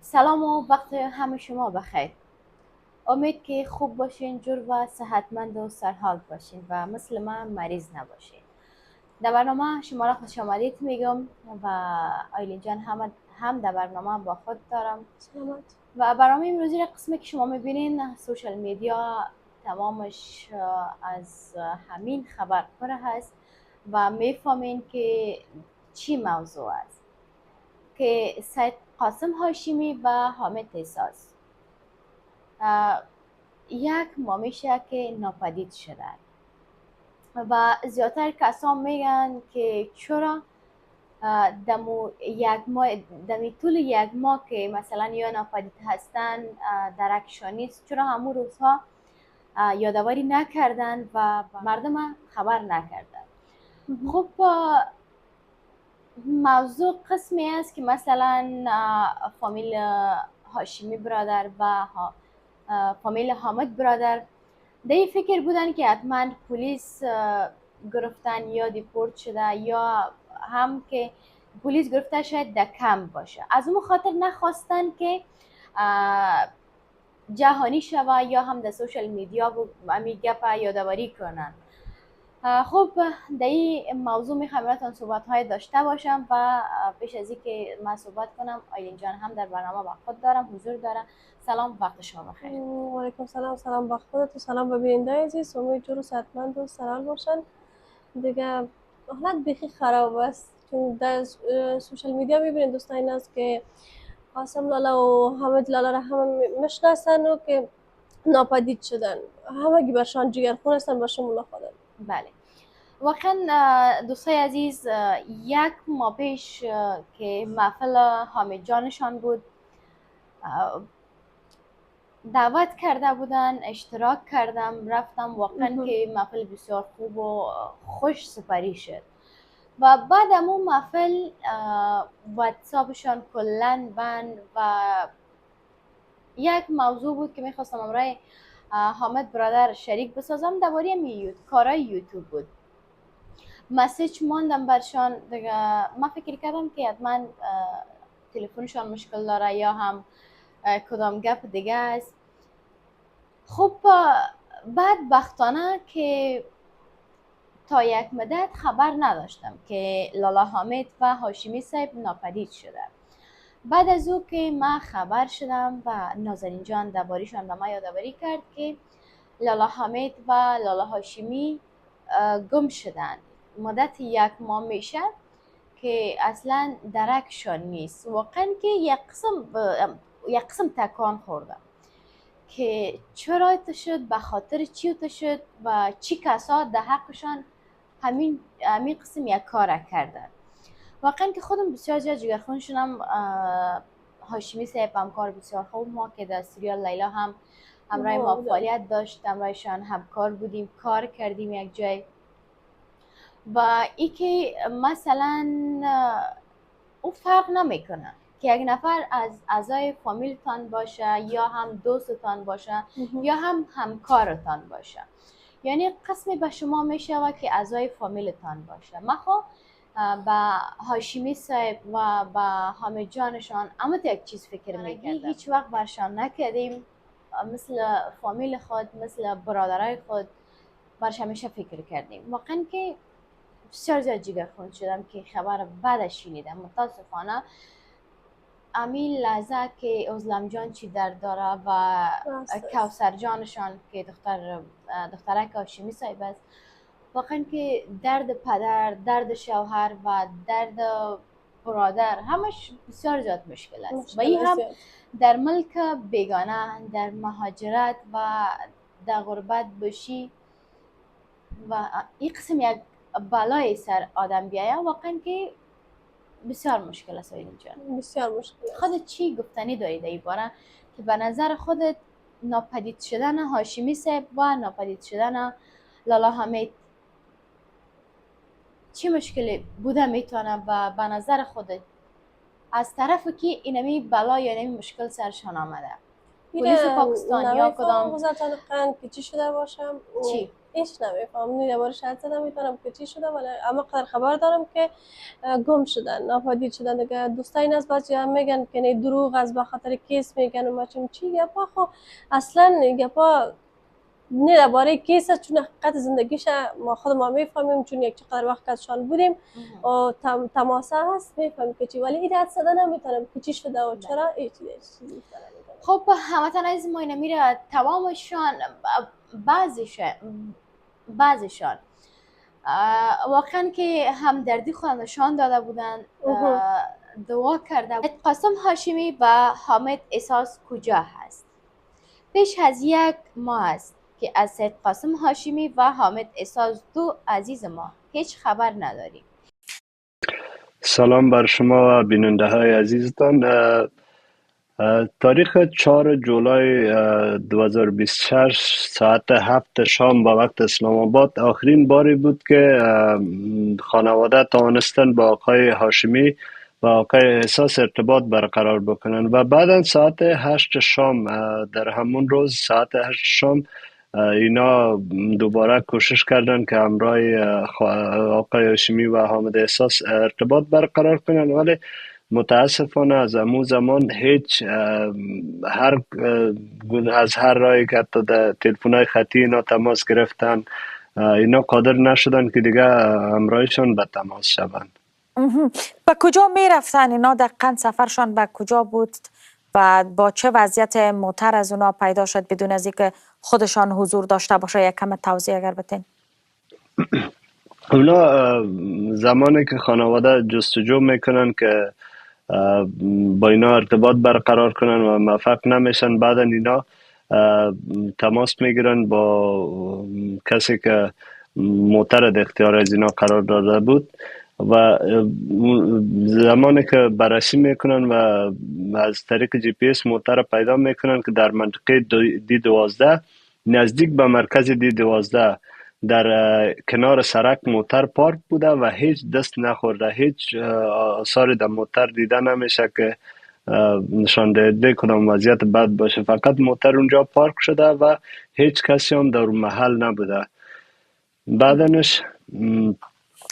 سلام و وقت همه شما بخیر. امید که خوب باشین، جور و صحتمند و سرحال باشین و مثل من مریض نباشین. در برنامه شما را خوش آمدید میگم و آیلین جان هم در برنامه با خود دارم. سلامت. و برنامه امروزی را قسمی که شما میبینین سوشل میدیا تمامش از همین خبر پر هست و میفهمین که چی موضوع است که سید قاسم هاشمی و حامد احساس یک ماه میشه که ناپدید شدن و زیادتر کسان میگن که چرا دمو یک ماه دمی طول یک ماه که مثلا یا ناپدید هستن درکشان نیست، چرا همون روزها یادآوری نکردن و مردم خبر نکردن. خب موضوع قسمی است که مثلا فامیل هاشمی برادر و فامیل حامد برادر در این فکر بودن که حتما پلیس گرفتن یا دیپورت شده یا هم که پلیس گرفته شاید در کمپ باشه، از اون خاطر نخواستن که جهانی شوه یا هم در سوشل میدیا همی گپ یادآوری کنن. خب در این موضوع میخوام براتون صحبت های داشته باشم و پیش از اینکه من صحبت کنم آیلین جان هم در برنامه با خود دارم حضور داره. سلام، وقت شما بخیر. و علیکم سلام. سلام به خودت و سلام به بیننده عزیز. امید جور و صحتمند و سرحال باشن. دیگه حالت بیخی خراب است، چون در سوشل میدیا میبینید دوستان این است که قاسم لالا و حامد لالا را همه میشناسن و که ناپدید شدن. همگی برشان جگرخون هستن، برشان ملاقاتن. بله، واقعا دوستای عزیز، یک ماه پیش که محفل حامد جانشان بود دعوت کرده بودن، اشتراک کردم، رفتم. واقعا که محفل بسیار خوب و خوش سپری شد و بعد اون محفل واتساپشان کلن بند و یک موضوع بود که میخواستم امرای حامد برادر شریک بسازم درباره کارای یوتیوب بود. مسیج ماندم برشان دیگه. من فکر کردم که حتما تلفنشان مشکل داره یا هم کدام گپ دیگه است. خب بعد بختانه که تا یک مدت خبر نداشتم که لالا حامد و هاشمی صاحب ناپدید شده. بعد از او که من خبر شدم و نازنین جان درباره‌شان به ما یادآوری کرد که لالا حامد و لالا هاشمی گم شدند. مدت یک ماه میشه که اصلا درکشان نیست. واقعا که یک قسم تکان خوردم که چرا ات شد، به خاطر چی ات شد و چی کسا در حقشان همین قسم یک کار کردن. واقعا که خودم بسیار زیاد جگرخون شدم. هاشمی صاحب همکار بسیار خوب ما که در سریال لیلا هم همراه ما فعالیت داشت، همراهشان همکار بودیم، کار کردیم یک جای. و ای که مثلا اون فرق نمیکنه که یک نفر از اعضای فامیلتان باشه یا هم دوستتان باشه یا هم همکارتان باشه، یعنی قسمی به شما میشه که اعضای فامیلتان باشه. ما خب با هاشمی صاحب و با همه جانشان اما یک چیز فکر میکردم، هیچ وقت برشان نکردیم مثل فامیل خود، مثل برادرای خود برش همیشه فکر کردیم. واقعا که بسیار زیاد جگرخون شدم که خبر بعدش شنیدم. متاسفانه امین لحظه که ازلم جان چی درد داره و کوثر جانشان که دخترک هاشمی صاحب است، واقعا که درد پدر، درد شوهر و درد برادر همش بسیار زیاد مشکل است و این هم در ملک بیگانه، در مهاجرت و در غربت باشی و این قسم یک بلای سر آدم بیایه. واقعا که بسیار مشکل است اینجا. بسیار مشکل است. خودت چی گفتنی داری در این باره که به نظر خودت ناپدید شدن هاشمی صاحب و ناپدید شدن لالا حامد چی مشکلی بوده میتونه و به نظر خودت از طرف که اینمی بلا یا اینمی مشکل سرشان آمده؟ پلیس پاکستان یا کدام وزارت قند که چی شده باشم؟ چی؟ هیچ نمیفهمم. درباره شاید زدم میتونم که چی شده، ولی اما قدر خبر دارم که گم شدن، ناپدید شدن دیگه. دوستای این از بعضی هم میگن که نه دروغ از به خاطر کیس میگن و ما چی گپا. خب اصلا گپا نه درباره کیس است، چون حقیقت زندگیش ما خود ما میفهمیم، چون یک چقدر وقت ازشان بودیم و تماسه هست میفهمیم که چی. ولی ایراد زده نمیتونم که چی شده و چرا هیچ چیزی خب هموطن از ما میره تمامشان بعضیشان واقعا که همدردی خود نشان داده بودن، دعا کرده. قاسم هاشمی و حامد احساس کجا هست؟ پیش از 1 ماه است که از سید قاسم هاشمی و حامد احساس دو عزیز ما هیچ خبر نداریم. سلام بر شما و بیننده های عزیزتان. تاریخ 4 جولای 2026 ساعت 7 شام با وقت اسلام آباد آخرین باری بود که خانواده توانستند با آقای هاشمی و آقای احساس ارتباط برقرار بکنند و بعدا ساعت 8 شام در همون روز ساعت 8 شام اینا دوباره کوشش کردن که همراه آقای هاشمی و حامد احساس ارتباط برقرار کنند، ولی متاسفانه از امو زمان هیچ از هر راهی که حتی در تلفن‌های خطی اینا تماس گرفتن، اینا قادر نشدن که دیگه همراهشان به تماس شوند. به کجا می رفتن اینا؟ دقیقا سفرشان به کجا بود و با چه وضعیت موتر از اونا پیدا شد بدون از اینکه خودشان حضور داشته باشه؟ یک کم توضیح اگر بتین. اونا زمانی که خانواده جستجو میکنن که با اینا ارتباط برقرار کنن و موفق نمیشن، بعدا اینا تماس میگیرن با کسی که موتر در اختیار از اینا قرار داده بود و زمانی که بررسی میکنن و از طریق جی پی اس موتر پیدا میکنن که در منطقه D12 نزدیک به مرکز D12 در کنار سرک موتر پارک بوده و هیچ دست نخورده، هیچ آثاری در موتر دیده نمیشه که نشان دهنده کدام وضعیت بد باشه. فقط موتر اونجا پارک شده و هیچ کسی هم در محل نبوده. بعدنش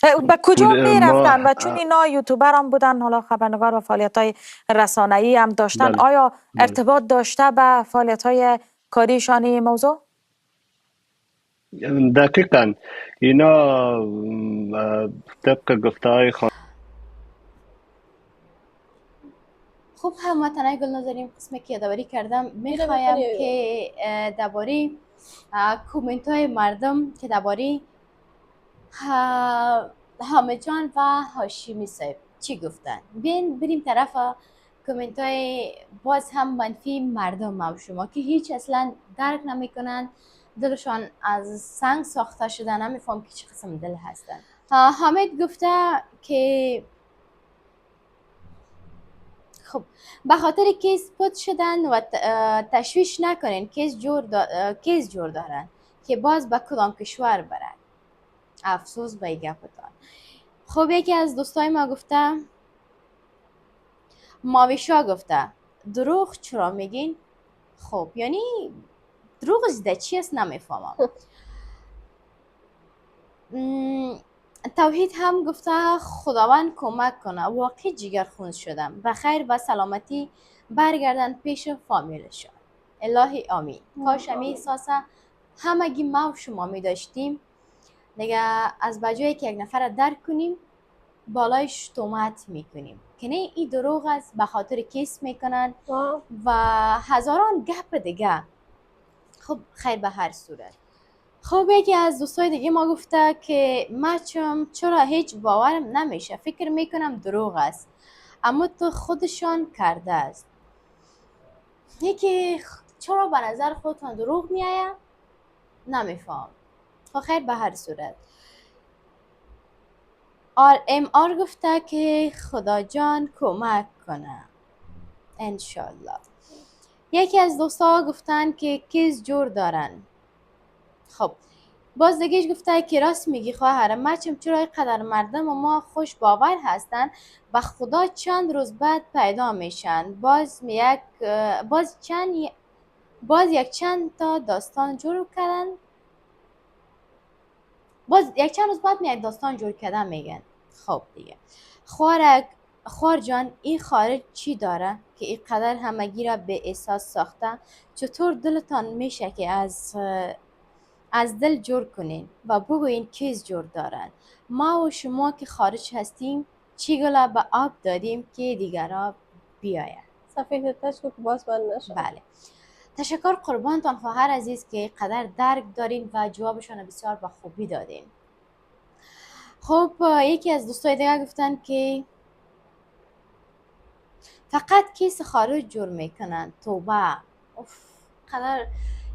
به کجا می رفتن؟ و چون اینا یوتیوبر هم بودن، حالا خبرنگار و فعالیت های رسانه‌ای هم داشتن، بله. آیا ارتباط داشته به فعالیت های کاریشان این موضوع؟ دقیقا اینا طبق گفته های خب هموطنای گلنازرین، قسمی که یادآوری کردم میخوایم که درباره کومنت های مردم که درباره حامد جان و هاشمی صاحب چی گفتن، بریم طرف کومنت های باز هم منفی مردم و شما که هیچ اصلا درک نمیکنن، دلشان از سنگ ساخته شده، نمیفهم که چه قسم دل هستن. حامد گفته که خب به خاطر کیس پد شدن و تشویش نکنین، کیس جور دارن که باز به کدام کشور برد. افسوس به گپتان. خب یکی از دوستای ما گفته، ماویشا گفته دروغ چرا میگین؟ خب یعنی دروغ زده چی است نمیفهمم. توحید هم گفته خداوند کمک کنه، واقعی جگرخون شدم، به خیر و سلامتی برگردن پیش فامیلشان. الهی آمین. کاش همی احساس همگی ما و شما می داشتیم دیگه، از بجایی که یک نفر درک کنیم بالایش تومت میکنیم که نه این دروغ است، به خاطر کیس میکنن و هزاران گپ دیگه. خب خیر به هر صورت. خب یکی از دوستای دیگه ما گفته که مچم چرا هیچ باورم نمیشه، فکر میکنم دروغ است اما تو خودشان کرده است. یکی چرا به نظر خودتان دروغ میآید نمیفهم. خب خیر به هر صورت. RMR گفته که خدا جان کمک کنه انشالله. یکی از دوستا گفتن که کیس جور دارن. خب باز دیگهش گفته که راست میگی خواهرم، مچم چرا اینقدر مردم و ما خوش باور هستن به خدا چند روز بعد پیدا میشن، باز یک چند تا داستان جور کردن باز یک چند روز بعد یک داستان جور کردن میگن. خب دیگه خوار جان، این خارج چی داره که اینقدر همگی را به احساس ساخته؟ چطور دلتان میشه که از دل جور کنین و بگوین کیز جور دارن؟ ما و شما که خارج هستیم چی گلا به آب دادیم که دیگرها بیاید. صفحه تاش که باز بند نشد. بله، تشکر قربانتان خواهر عزیز که قدر درک دارین و جوابشان بسیار با خوبی دادین. خب یکی از دوستای دیگه گفتن که فقط کیس خارج جور میکنن. توبه. اوف، قدر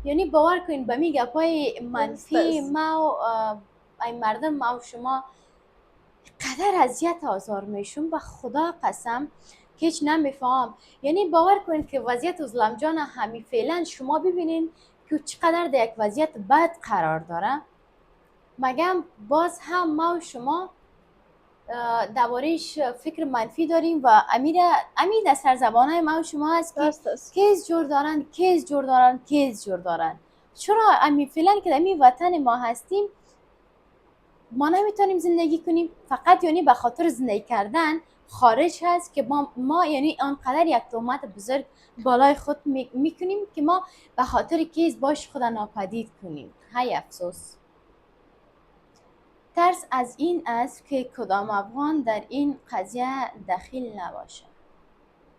یعنی باور کنین به می گپای منفی ما و این مردم ما و شما قدر اذیت آزار میشون به خدا قسم که هیچ نمیفهم. یعنی باور کنین که وضعیت ظلم جان همین فعلا شما ببینین که چقدر در یک وضعیت بد قرار داره، مگم باز هم ما و شما درباره‌اش فکر منفی داریم و امید از سرزبانای ما و شما هست که کیز جور دارن، کیز جور دارن، کیز جور دارن. چرا امید فعلا که در وطن ما هستیم ما نمیتونیم زندگی کنیم؟ فقط یعنی به خاطر زندگی کردن خارج هست که ما یعنی آنقدر یک تهمت بزرگ بالای خود میکنیم که ما به خاطر کیز باش خود ناپدید کنیم. های افسوس. ترس از این است که کدام افغان در این قضیه دخیل نباشه.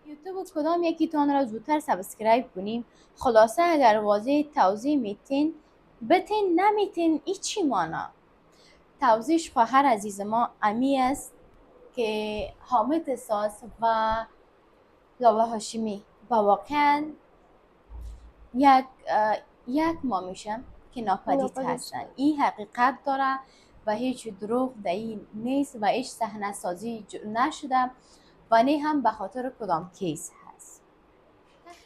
یوتیوب کدام یکیتان را زودتر سابسکرایب کنیم؟ خلاصه اگر واضح توضیح میتین بتین، نمیتین ایچی مانا. توضیحش خواهر عزیز ما امی است که حامد ساز و لاله هاشمی با واقعا یک ما میشم که ناپدید هستن. این حقیقت داره و هیچ دروغ در این نیست و هیچ صحنه سازی نشده و نه هم به خاطر کدام کیس هست.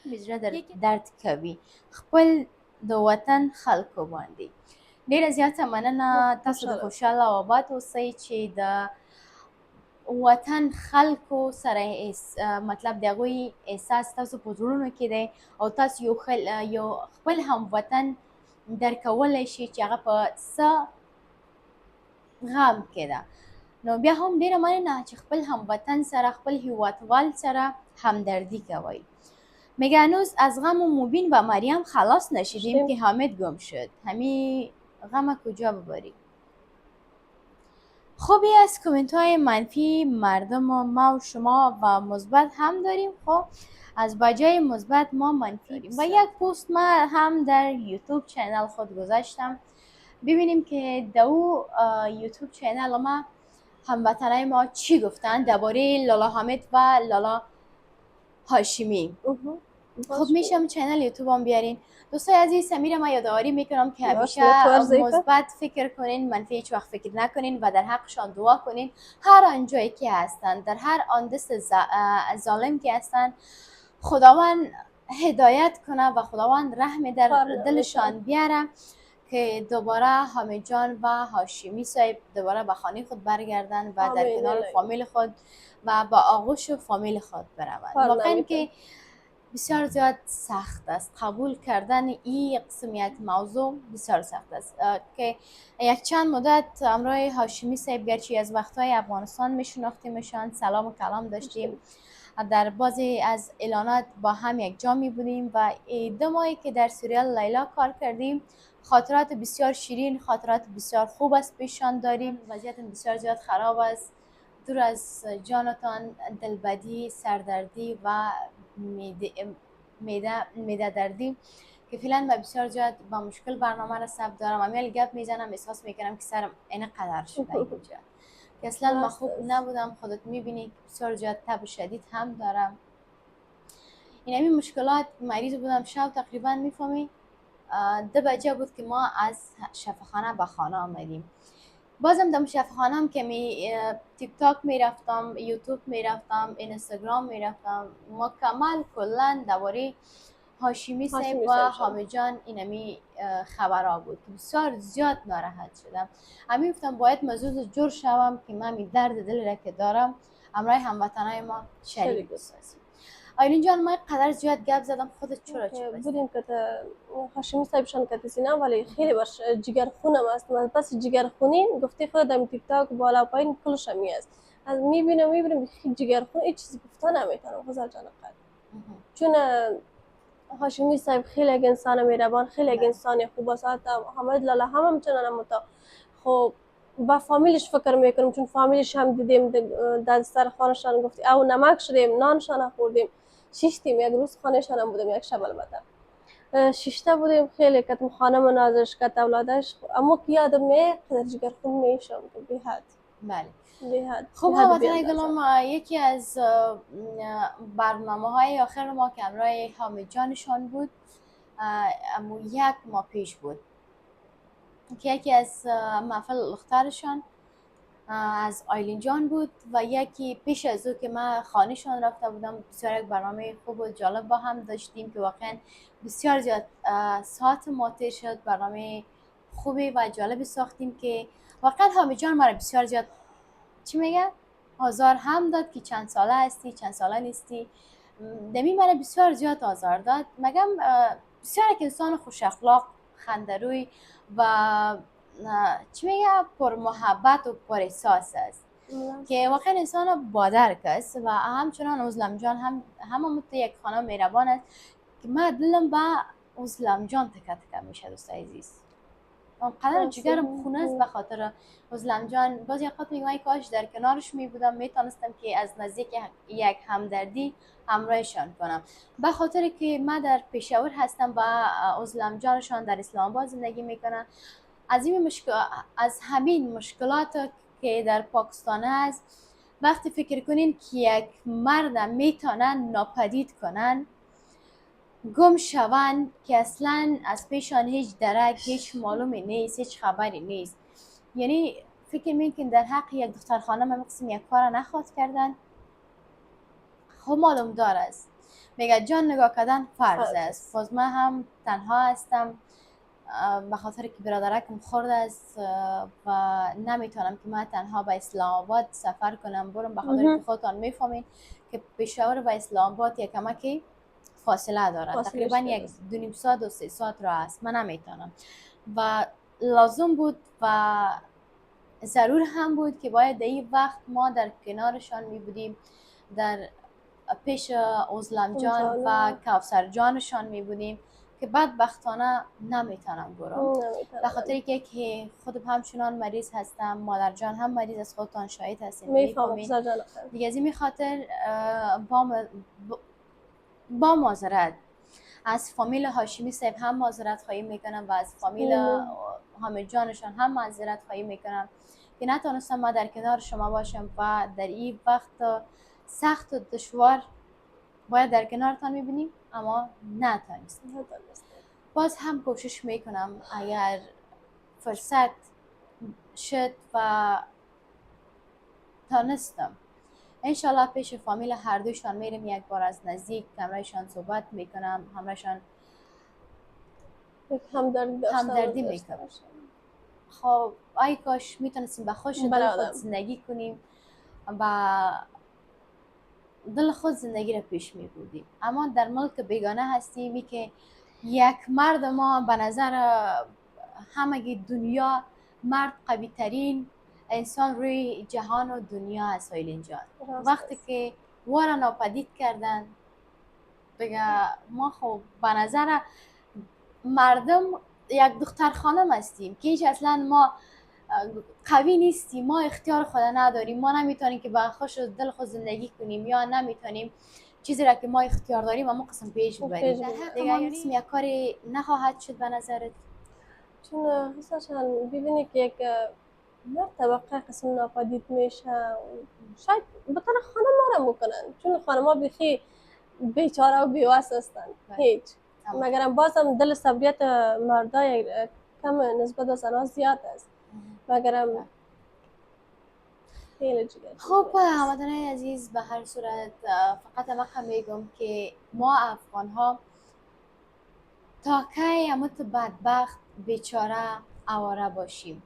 مجرد در درد کوي خپل د وطن خلکو باندې. ډیره زیاته مننه، تاسو د خوشاله او آباد اوسئ چې د وطن خلکو سره مطلب د هغوی احساس تاسو په زړونو کې دی او تاسو یو خپل هم وطن درکولی شي چې هغه په څه غم کې ده. نو بیا هم ډیره مننه چې خپل هم وطن سره، خپل هیوادوال سره همدردی کوئ. میگه هنوز از غم و مبین و مریم خلاص نشدیم که حامد گم شد. همین غم کجا ببریم؟ خوبی از کامنت های منفی مردم و ما و شما و مثبت هم داریم. خب از بجای مثبت ما منفی داریم. و یک پست ما هم در یوتیوب چینل خود گذاشتم. ببینیم که دو یوتیوب چینل ما هموطنای ما چی گفتن درباره لالا حامد و لالا هاشمی. خب میشم چینل یوتیوب هم بیارین. دوستای عزیز، سمیر ما یادآوری میکنم که همیشه مثبت فکر کنین، منفی هیچ وقت فکر نکنین و در حقشان دعا کنین. هر آنجایی که هستن، در هر آن دست ظالم که هستن، خداوند هدایت کنه و خداوند رحم در دلشان بیاره که دوباره حامد جان و هاشمی صاحب دوباره به خانه خود برگردن و در کنار فامیل خود و با آغوش فامیل خود بروند. واقعا که بسیار زیاد سخت است قبول کردن این قسمیت موضوع، بسیار سخت است که یک چند مدت همراه هاشمی صاحب گرچه از وقتهای افغانستان میشناختیمشان، سلام و کلام داشتیم، در بعضی از اعلانات با هم یک جا می بودیم و 2 ماهی که در سریال لیلا کار کردیم خاطرات بسیار شیرین، خاطرات بسیار خوب است پیشان داریم. وضعیت بسیار زیاد خراب است، دور از جانتان دلبدی، سردردی و میده دردی که فعلا با بسیار زیاد با مشکل برنامه را ثبت دارم. امیال گپ میزنم احساس میکنم که سرم اینه قدر شده اینجا که اصلا ما خوب نبودم. خودت میبینی بسیار زیاد تب شدید هم دارم. این همین مشکلات مریض بودم. شب تقریبا میفهمی 2 بجه بود که ما از شفاخانه به خانه آمدیم. بازم دم شفاخانه هم که تیک تاک میرفتم، یوتیوب میرفتم، اینستاگرام میرفتم، مکمل کلا درباره هاشمی صاحب و حامد جان اینمی خبرها بود که بسیار زیاد ناراحت شدم. همین گفتم باید موضوع جور شوم که من درد دل را که دارم همراه هموطنای ما شریک بسازیم. آیلین جان من قدر زیاد گپ زدم، خودت چرا چی بستی؟ بودیم که هاشمی صاحبشان که سینه ولی خیلی باش جگر خونم است. من پس جگر خونی گفتی خود در تیک تاک بالا پایین کلش همی است. از میبینم خیلی جگر خون هیچ چیزی گفته نمیتونم غزل جان قد. چون هاشمی صاحب خیلی یک انسان مهربان، خیلی یک انسان خوب است. حمید لالا هم همچنان متا خب با فامیلش فکر میکنم، چون فامیلش هم دیدیم در سر خانشان گفتی او نمک شدیم، نانشان خوردیم، شیشتیم. یک روز خانهشان هم بودیم، یک شب البته شیشته بودیم. خیلی کتم خانم نازش کت اولادش اما که یادم میاد قدر جگر خون میشم به حد. بله. به حد. خب هموطنان گلم، یکی از برنامه‌های آخر ما که همراه حامد جانشان بود، اما یک ماه پیش بود که یکی از محفل دخترشان از آیلین جان بود و یکی پیش از او که من خانهشان رفته بودم. بسیار یک برنامه خوب و جالب با هم داشتیم که واقعا بسیار زیاد ساعت ما تیر شد. برنامه خوبی و جالبی ساختیم که واقعا حامد جان مرا بسیار زیاد چی میگه آزار هم داد که چند ساله هستی چند ساله نیستی. دمی مرا بسیار زیاد آزار داد. مگم بسیار یک انسان خوش اخلاق، خندروی و چی میگه پر محبت و پر احساس است که واقعا انسان با درک است و همچنان ازلم جان هم یک خانم مهربان است که من دلم با ازلم جان تکه تکه میشه. دوست عزیز قدر جگرم خونه است به خاطر ازلم جان. باز یقات میگم ای کاش در کنارش می بودم، میتونستم که از نزدیک یک همدردی همراهشان کنم. به خاطر که من در پشاور هستم و ازلم جانشان در اسلام آباد زندگی میکنن. از همین مشکلات که در پاکستان است، وقتی فکر کنین که یک مرد میتونن ناپدید کنن، گم شوند که اصلا از پیشان هیچ درک، هیچ معلومی نیست، هیچ خبری نیست. یعنی فکر میکنین در حق یک دختر خانم هم قسم یک کار نخواد کردن. خب معلوم دار است، میگه جان نگاه کردن فرض است. باز من هم تنها هستم به خاطر که برادرکم خورد است و نمیتونم که من تنها به اسلام آباد سفر کنم برم، به خاطر که خودتان میفهمین که پشاور و اسلام آباد یک کمکی فاصله دارد، تقریبا یک 2.5 ساعت و 3 ساعت راه است. من نمیتونم و لازم بود و ضرور هم بود که باید در این وقت ما در کنارشان می بودیم، در پیش ازلم جان و کوثر جانشان می بودیم که بدبختانه نمیتونم برم به خاطر که خودم همچنان مریض هستم، مادر جان هم مریض است، خودتان شاهد هستین. میفهمین دیگه از این خاطر با معذرت از فامیل هاشمی صاحب هم معذرت خواهی میکنم و از فامیل حامد جانشان هم معذرت خواهی میکنم که نتونستم ما در کنار شما باشم و در این وقت سخت و دشوار باید در کنارتان میبینیم اما نتونستم. باز هم کوشش میکنم اگر فرصت شد و تانستم انشالله پیش فامیل هر دوشان میرم، یک بار از نزدیک همراهشان صحبت میکنم، همراهشان همدردی میکنم. خب ای کاش میتونستیم به خوش دل خود زندگی کنیم، با دل خود زندگی را پیش میبردیم. اما در ملک بیگانه هستیم که یک مرد ما به نظر همه دنیا مرد قوی ترین انسان روی جهان و دنیا است. آیلین جان وقتی که وارا ناپدید کردن دیگه ما خب به نظر مردم یک دختر خانم هستیم که هیچ اصلا ما قوی نیستیم، ما اختیار خود نداریم، ما نمیتونیم که با خوش دل خود زندگی کنیم یا نمیتونیم چیزی را که ما اختیار داریم اما قسم پیش ببریم. دیگه یعنی یک کاری نخواهد شد به نظرت؟ چون حساشان ببینی که یک طبقه قسم ناپدید میشه، شاید بطور خانم ما را میکنن، چون خانم ها بیخی بیچاره و بیواس هستن هیچ، مگرم بازم دل صبریت مردای کم نسبت به زنها زیاد است، مگرم خیلی جگر. خب هموطنان عزیز به هر صورت فقط هم میگم که ما افغان ها تا کی همت بدبخت بیچاره آواره باشیم،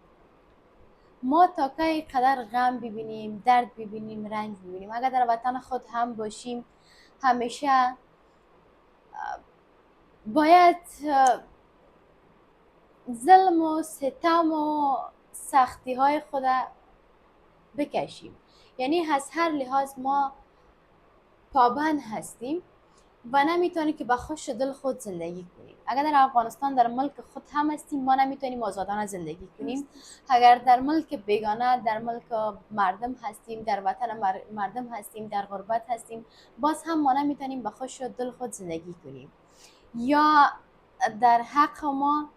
ما تا کی قدر غم ببینیم، درد ببینیم، رنج ببینیم، اگر در وطن خود هم باشیم همیشه باید ظلم و ستم و سختی های خود بکشیم. یعنی از هر لحاظ ما پابند هستیم و نمیتونیم که به خوش دل خود زندگی کنیم. اگر در افغانستان در ملک خود هم هستیم، ما نمیتونیم آزادانه زندگی کنیم. اگر در ملک بیگانه، در ملک مردم هستیم، در وطن مردم هستیم، در غربت هستیم، باز هم ما نمیتونیم به خوش دل خود زندگی کنیم. یا در حق ما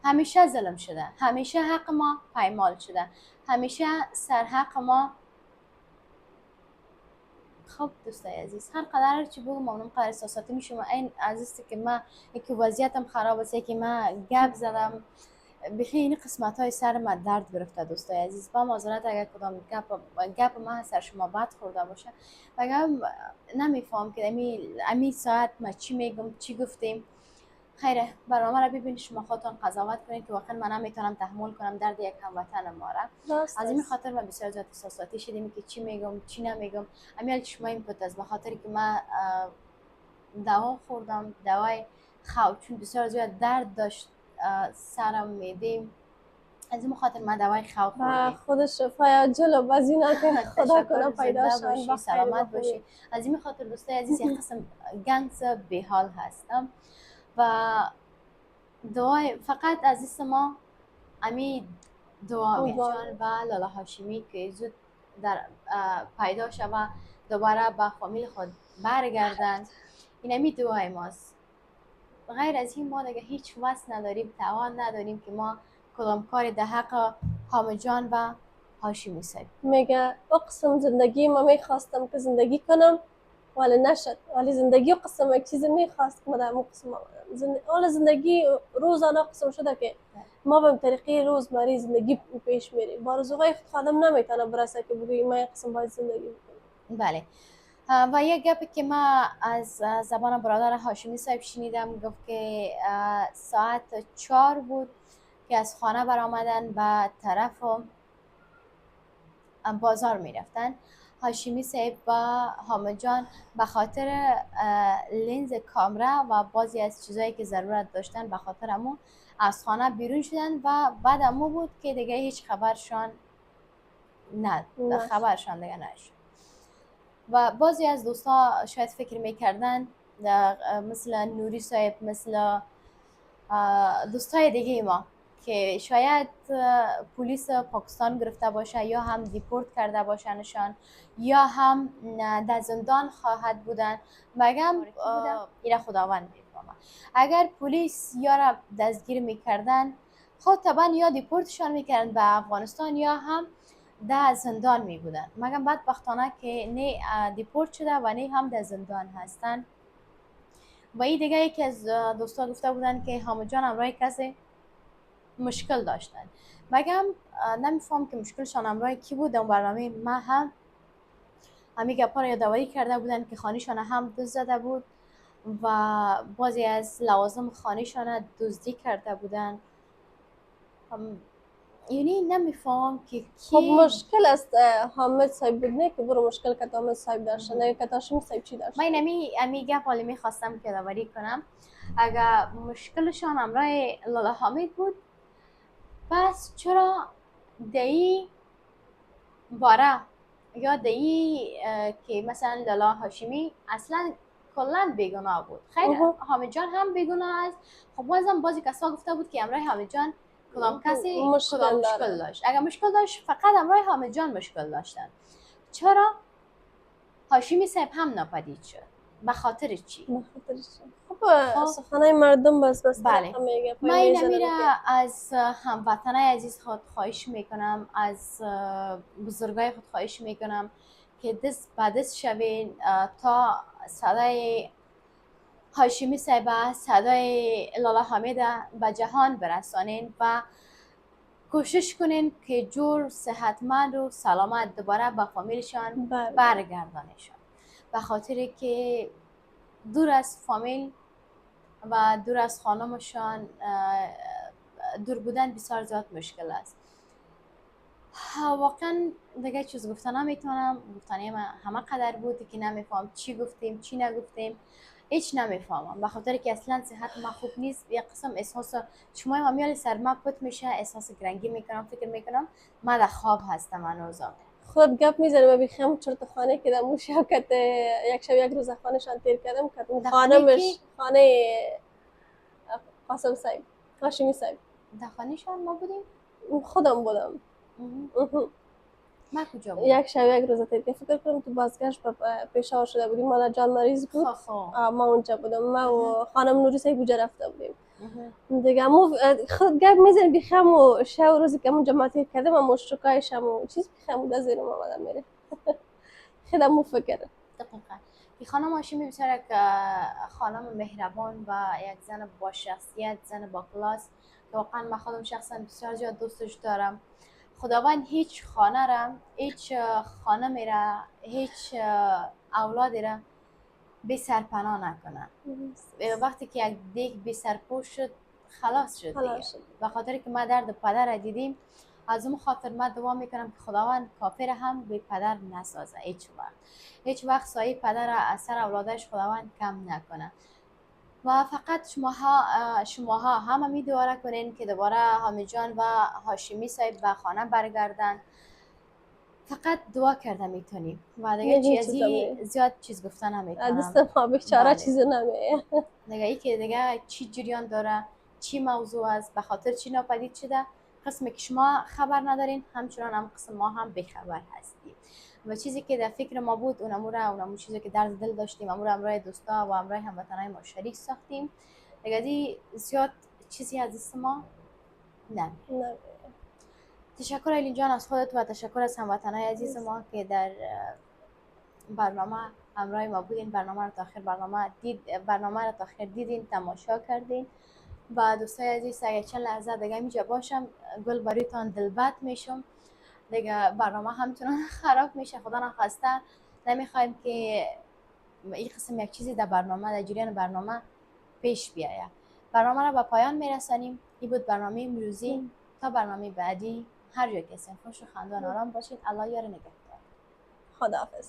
همیشه ظلم شده، همیشه حق ما پایمال شده، همیشه سرحق ما. خب دوستای عزیز، هر قدر چی بگم ممنون قدر احساساتی میشم. این عزیزی که من یکی وضعیتم خراب است، که من گپ زدم بخی این قسمت های سر من درد گرفته. دوستای عزیز با معذرت اگر کدام گپ من سر شما بد خورده باشه، بگم نمیفهم که امی ساعت ما چی میگم چی گفتیم. خیره، برنامه را ببینید شما خودتون قضاوت کنید که واقعا من نمیتونم تحمل کنم درد یک هموطن ما را. از این خاطر من بسیار زیاد احساساتی شدیم که چی میگم چی نمیگم. امیال شما این پت از بخاطر که من دوا خوردم، دوای خواب، چون بسیار زیاد درد داشت سرم میدیم، از این خاطر من دوای خواب خوردم. خود شفای عاجل و بزینا که خدا کنه پیدا باشی، سلامت باشی. از این خاطر دوستای عزیز یک قسم گنگس به حال هستم و دعای فقط عزیز ما امی دعا میکنم و لالا هاشمی که زود در پیدا شوه دوباره به فامیل خود برگردند. این امی دعای ماست. غیر از این ما دیگه هیچ وس نداریم، توان نداریم که ما کدام کاری در حق حامد جان و هاشمی صاحب. میگه اقسم زندگی ما میخواستم که زندگی کنم ولی نشد، ولی زندگی قسم یک چیز میخواست که ما در قسم زندگی روزانه قسم شده که ما به طریقی روزمره زندگی پیش میریم. با رزقای خود خادم نمیتونه برسه که بگوییم ما یک قسم باید زندگی بکنیم. بله. و یک گپی که ما از زبان برادر هاشمی صاحب شنیدم، گفت که ساعت 4 بود که از خانه برآمدن و طرف بازار میرفتن. هاشمی صاحب و حامد جان به خاطر لنز کامرا و بعضی از چیزایی که ضرورت داشتن به خاطر امو از خانه بیرون شدن و بعد امو بود که دیگه هیچ خبرشان خبرشان دیگه نشد. و بعضی از دوستا شاید فکر میکردن مثل نوری صاحب، مثل دوستای دیگه ما که شاید پلیس پاکستان گرفته باشه یا هم دیپورت کرده باشنشان یا هم در زندان خواهد بودن. مگم ایره خداوند میفهمه. اگر پلیس یا را دستگیر میکردن خود طبعا یا دیپورتشان میکردن به افغانستان یا هم در زندان می بودن. مگم بدبختانه که نه دیپورت شده و نه هم در زندان هستن. و این دیگه یکی از دوستا گفته بودن که حامد جان همراه کسی مشکل داشتن. مگم نمیفهم که مشکلشان همراه کی بود. اون برنامه ما هم همی گپا را یادآوری کرده بودن که خانه‌شان هم دزد زده بود و بعضی از لوازم خانه‌شان دزدی کرده بودن. یعنی نمیفهم که خب مشکل است حامد صاحب بود، نه که برو مشکل که حامد صاحب داشته، نه که هاشمی صاحب چی داشته. من امی گپ حالی میخواستم که یادآوری کنم اگر مشکلشان همراه لالا حامد بود، پس چرا دایی باره یا دایی که مثلا لالا هاشمی اصلا کلا بیگناه بود. خیر حامد جان هم بیگناه است. خب بازم بعضی کسا گفته بود که همراه حامد جان کدام کسی کدام مشکل داشت. اگر مشکل داشت فقط همراه حامد جان مشکل داشتن. چرا هاشمی صاحب هم ناپدید شد؟ به خاطر چی؟ به خاطر چی؟ خب سخنای مردم بس بله. من این امیره از هموطنای عزیز خود خواهش میکنم، از بزرگای خود خواهش میکنم که دست به دست شوین تا صدای هاشمی صاحب، صدای لالا حامد به جهان برسانین و کوشش کنین که جور صحتمند و سلامت دوباره به فامیلشان برگردانشان. به خاطر که دور از فامیل و دور از خانمشان دور بودن بسیار زیاد مشکل است. واقعا دیگه چیز گفتن نمیتونم. گفتنی من همه قدر بود که نمیفهم چی گفتیم چی نگفتیم، هیچ نمیفهمم، به خاطر که اصلا صحت ما خوب نیست. یک قسم احساس شما هم میال سر ما پت میشه، احساس گرنگی میکنم، فکر میکنم ما در خواب هستم هنوزم. خود گپ میزنه و بیخم چرت خانه که در شوکت یک شب یک روز خانهشان تیر کردم که در خانه خانمش کی؟ خانه قاسم صاحب، هاشمی صاحب. در خانهشان ما بودیم. خودم بودم. ما کجا بودیم؟ یک شب یک روز تیر که فکر کنم تو بازگشت پېشاور شده بودیم، مادر جان مریض بود. ما اونجا بودم، ما و خانم نوری صاحب اونجا رفته بودیم. دیگه مو خود گپ میزنه بیخم و شب روزی که اونجا ما تیر کردم و مشترکایشم و چیز بیخم در زیر ما آمدم میره. خودم مو فکر دقیقا این خانم هاشمی بسیار که خانم مهربان و یک زن با شخصیت، زن با کلاس که واقعا من خودم شخصا بسیار زیاد دوستش دارم. خداوند هیچ خانه را، هیچ خانمی را، هیچ اولادی را بی سرپناه نکنه. وقتی که یک دیگ بی سرپوش شد خلاص شد دیگه. به خاطر که ما درد پدر را دیدیم، از اون خاطر من دعا میکنم که خداوند کافر هم به پدر نسازه. هیچ وقت سایه پدر را از سر اولادش خداوند کم نکنه. و فقط شماها همه می دعا کنین که دوباره حامد جان و هاشمی صاحب به خانه برگردن. فقط دعا کرده میتونیم و دیگه چیزی زیاد چیز گفتن نمیتونم. دست ما بیچاره چیزی نمیه. دیگه ای که دیگه چی جریان داره، چی موضوع است، به خاطر چی ناپدید شده، قسمی که شما خبر ندارین همچنان هم قسم ما هم بخبر هستیم. و چیزی که در فکر ما بود اونمو چیزی که درد دل داشتیم امور همراه دوستا و همراه هموطنای ما شریک ساختیم. دیگه دی زیاد چیزی از دست ما نه. تشکر ایلین جان از خودت و تشکر از هموطنای عزیز ما که در برنامه همراه ما بودین. برنامه رو تا آخر دیدین، تماشا کردین. و دوستای عزیز اگه چند لحظه دیگه اینجا باشم گل برایتان دلبد میشم دیگه. برنامه همچنان خراب میشه، خدا نخواسته نمیخوایم که این قسم یک چیزی در برنامه، در جریان برنامه پیش بیایه. برنامه رو به پایان میرسانیم. این بود برنامه امروزی. تا برنامه بعدی هر جا که هستین خوش و خندان آرام باشید. الله یار نگهدار. خداحافظ.